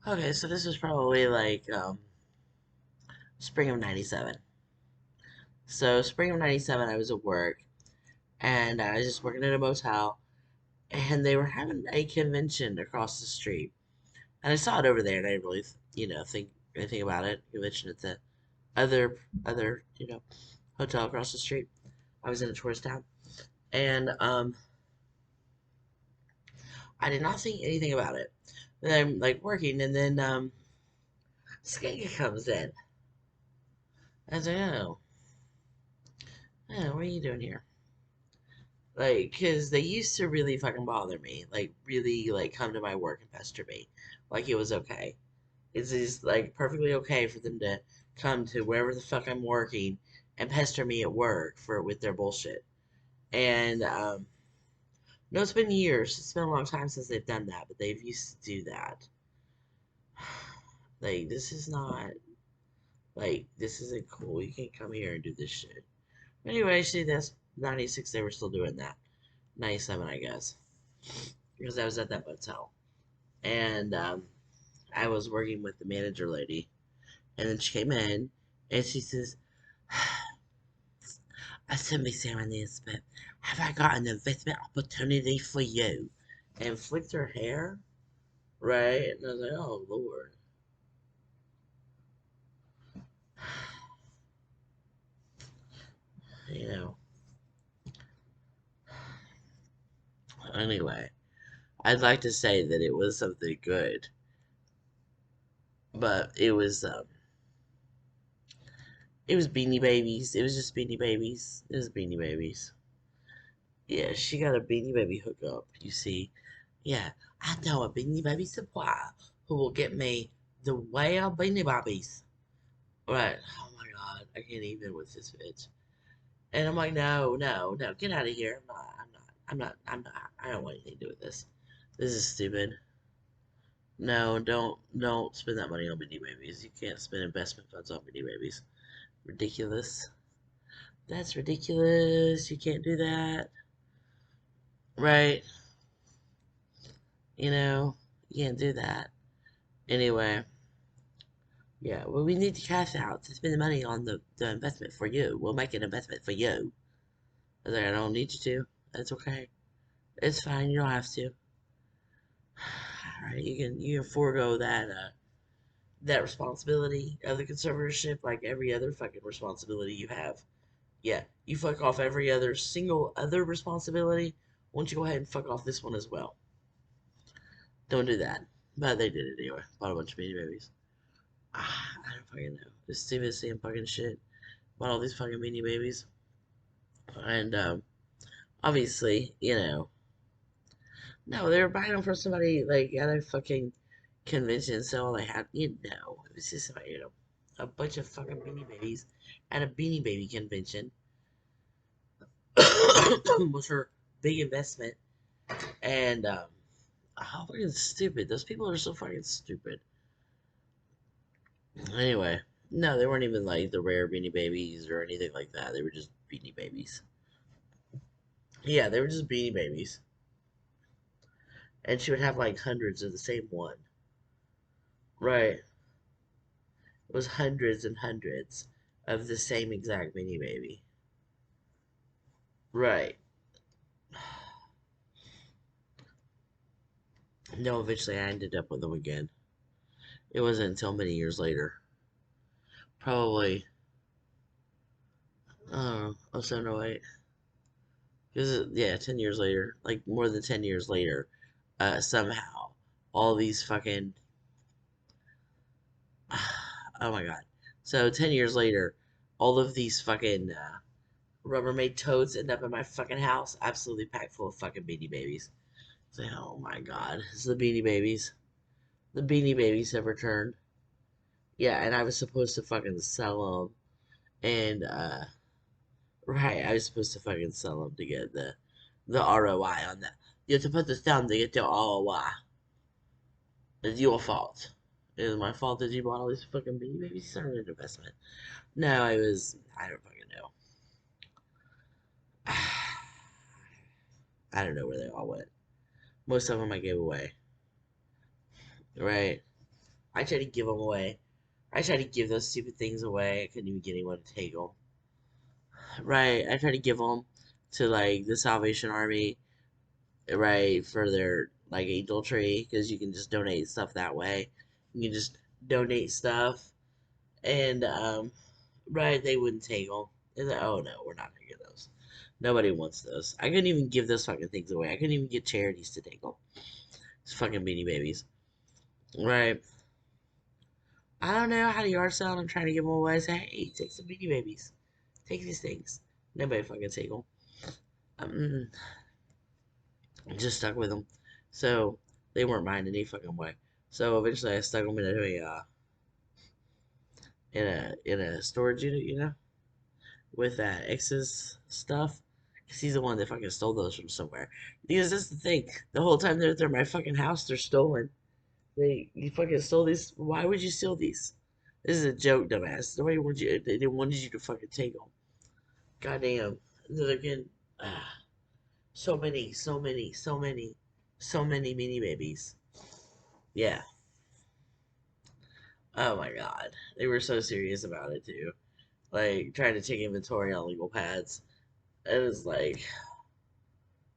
Okay, so this was probably like spring of '97. So spring of '97, I was at work, and I was just working at a motel, and they were having a convention across the street, and I saw it over there, and I didn't really, think anything about it. Convention at the other hotel across the street. I was in a tourist town, and I did not think anything about it. Then I'm like working, and then Skanka comes in. I was like, oh, what are you doing here? Like, because they used to really fucking bother me. Like, really, like, come to my work and pester me. Like, it was okay. It's just, like, perfectly okay for them to come to wherever the fuck I'm working and pester me at work with their bullshit. And, no, it's been years. It's been a long time since they've done that, but they've used to do that. Like, this is not, like, this isn't cool. You can't come here and do this shit. Anyway, see, that's 96, they were still doing that. 97, I guess. Because I was at that motel. And I was working with the manager lady, and then she came in, and she says, "I said, Miss Aaroness, but have I got an investment opportunity for you?" And flicked her hair, right? And I was like, "Oh Lord." you know. Anyway, I'd like to say that it was something good, but it was Beanie Babies. It was just Beanie Babies. It was Beanie Babies. Yeah, she got a Beanie Baby hookup, you see. Yeah, I know a Beanie Baby supplier who will get me the whale Beanie Babies. Right. Oh my god, I can't even with this bitch. And I'm like, no, no, no, get out of here. I'm not, I don't want anything to do with this. This is stupid. No, don't spend that money on Beanie Babies. You can't spend investment funds on Beanie Babies. Ridiculous. That's ridiculous. You can't do that. Right. You know, you can't do that. Anyway, yeah, well, we need to cash out to spend the money on the investment for you. We'll make an investment for you. I was like, I don't need you to. That's okay. It's fine. You don't have to. All right, you can forego that responsibility of the conservatorship like every other fucking responsibility you have. Yeah, you fuck off every other single other responsibility. Why don't you go ahead and fuck off this one as well? Don't do that. But they did it anyway. Bought a bunch of baby babies. I don't fucking know. Just stupid same fucking shit. Bought all these fucking mini babies. And obviously, no, they were buying them from somebody like at a fucking convention. So all they had, it was just a bunch of fucking beanie babies at a beanie baby convention. Was her big investment. And how fucking stupid. Those people are so fucking stupid. Anyway, no, they weren't even like the rare beanie babies or anything like that. They were just beanie babies. Yeah, they were just beanie babies. And she would have like hundreds of the same one. Right. It was hundreds and hundreds of the same exact beanie baby. Right. No, eventually I ended up with them again. It wasn't until many years later. Probably, I don't know, oh 07, oh 08. Because, yeah, 10 years later, like more than 10 years later, somehow, all these fucking. Oh my god. So 10 years later, all of these fucking Rubbermaid toads end up in my fucking house, absolutely packed full of fucking Beanie Babies. So, oh my god, it's the Beanie Babies. The Beanie Babies have returned. Yeah, and I was supposed to fucking sell them, and right, I was supposed to fucking sell them to get the ROI on that. You have to put this down to get your ROI. It's your fault. It is my fault that you bought all these fucking Beanie Babies. It's not an investment. No, I don't fucking know. I don't know where they all went. Most of them I gave away. Right? I tried to give them away. I tried to give those stupid things away. I couldn't even get anyone to take them. Right. I tried to give them to like the Salvation Army, right, for their like angel tree because you can just donate stuff that way. You can just donate stuff, and right, they wouldn't take them. They're like, oh no, we're not gonna get those. Nobody wants those. I couldn't even give those fucking things away. I couldn't even get charities to take them. It's fucking Beanie Babies, right? I don't know how to yard sale. I'm trying to give them away. I say, hey, take some Beanie Babies. Take these things. Nobody fucking take them. Um, I'm just stuck with them. So they weren't mine any fucking way. So eventually I stuck them in a storage unit, with that ex's stuff. Cause he's the one that fucking stole those from somewhere. Because that's the thing. The whole time they're at my fucking house, they're stolen. You fucking stole these. Why would you steal these? This is a joke, dumbass. Nobody wanted you. They wanted you to fucking take them. Goddamn. Then again, ah, so many, so many, so many, so many mini babies. Yeah. Oh my god. They were so serious about it too. Like trying to take inventory on legal pads. It was like,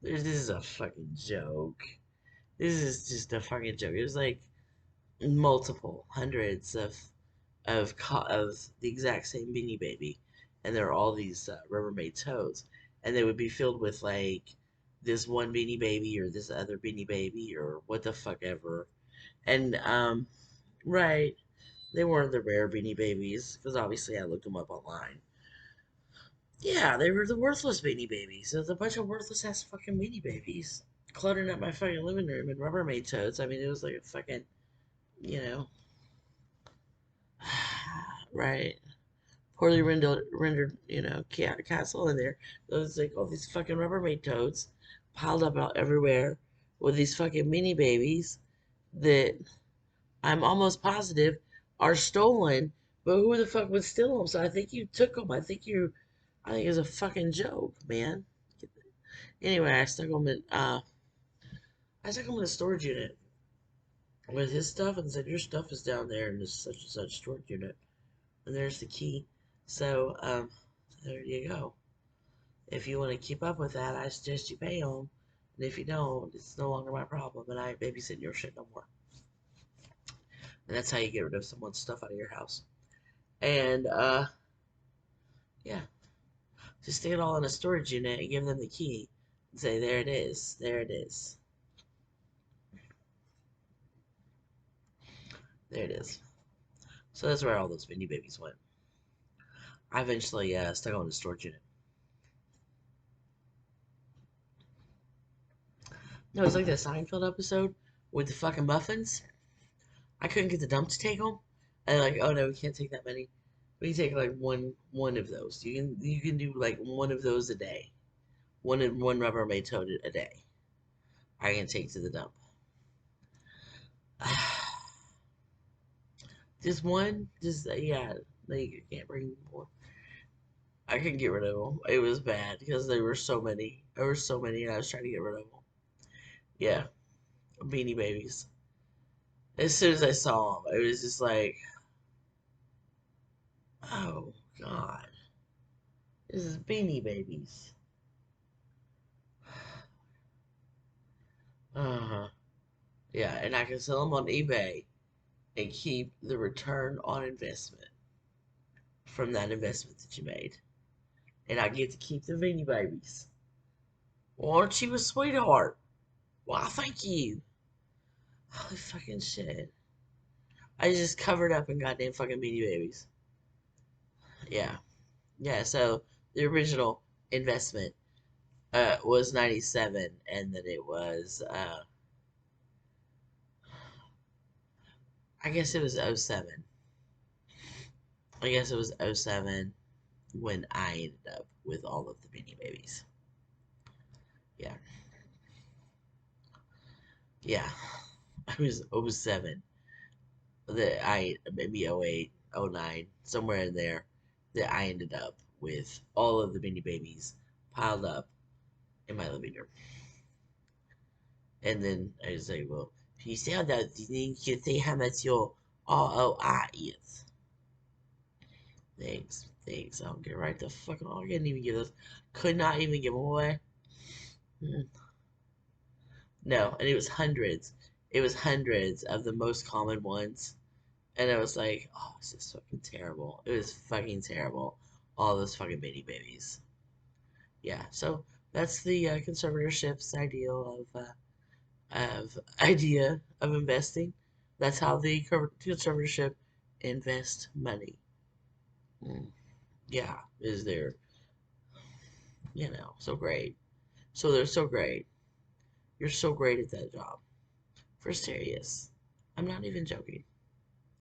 this is a fucking joke. This is just a fucking joke. It was like multiple hundreds of the exact same Beanie Baby, and there are all these Rubbermaid toads, and they would be filled with like this one Beanie Baby or this other Beanie Baby or what the fuck ever, and right, they weren't the rare Beanie Babies because obviously I looked them up online. Yeah, they were the worthless Beanie Babies. There's a bunch of worthless ass fucking Beanie Babies cluttering up my fucking living room and Rubbermaid toads. I mean, it was like a fucking, you know, right. Poorly rendered, castle in there. There's like all these fucking Rubbermaid toads piled up out everywhere with these fucking mini babies that I'm almost positive are stolen. But who the fuck would steal them? So I think you took them. I think it's a fucking joke, man. Anyway, I stuck them in a storage unit with his stuff and said, your stuff is down there in this such and such storage unit. And there's the key. So, there you go. If you want to keep up with that, I suggest you pay them. And if you don't, it's no longer my problem, and I ain't babysitting your shit no more. And that's how you get rid of someone's stuff out of your house. And yeah, just stick it all in a storage unit and give them the key, and say, there it is, there it is, there it is. So that's where all those mini babies went. I eventually stuck them in a storage unit. No, it's like that Seinfeld episode with the fucking muffins. I couldn't get the dump to take them. And like, oh no, we can't take that many. We can take like one of those. You can do like one of those a day. One Rubbermaid toad a day. I can take to the dump. Just one, just yeah. Like you can't bring more. I couldn't get rid of them. It was bad because there were so many. There were so many, and I was trying to get rid of them. Yeah, Beanie Babies. As soon as I saw them, it was just like, oh god, this is Beanie Babies. Uh huh. Yeah, and I can sell them on eBay and keep the return on investment from that investment that you made. And I get to keep the Beanie Babies. Well, aren't you a sweetheart? Why, thank you. Holy fucking shit. I just covered up in goddamn fucking Beanie Babies. Yeah. Yeah, so the original investment was 97, and then it was, I guess it was '07. I guess it was '07 when I ended up with all of the Beanie Babies. Yeah. Yeah. It was '07 that maybe '08, '09, somewhere in there, that I ended up with all of the Beanie Babies piled up in my living room. And then I was like, well, if you sell that, then you can say how much you'll ROIs. Thanks. I'll get right the fuck on. I couldn't even give those. Could not even give them away. Mm. No, and it was hundreds. It was hundreds of the most common ones. And I was like, oh, this is fucking terrible. It was fucking terrible. All those fucking baby babies. Yeah, so that's the conservatorship's ideal of idea of investing. That's how the conservatorship invest money. Mm. Yeah, is there, so great. So they're so great. You're so great at that job. For serious. I'm not even joking.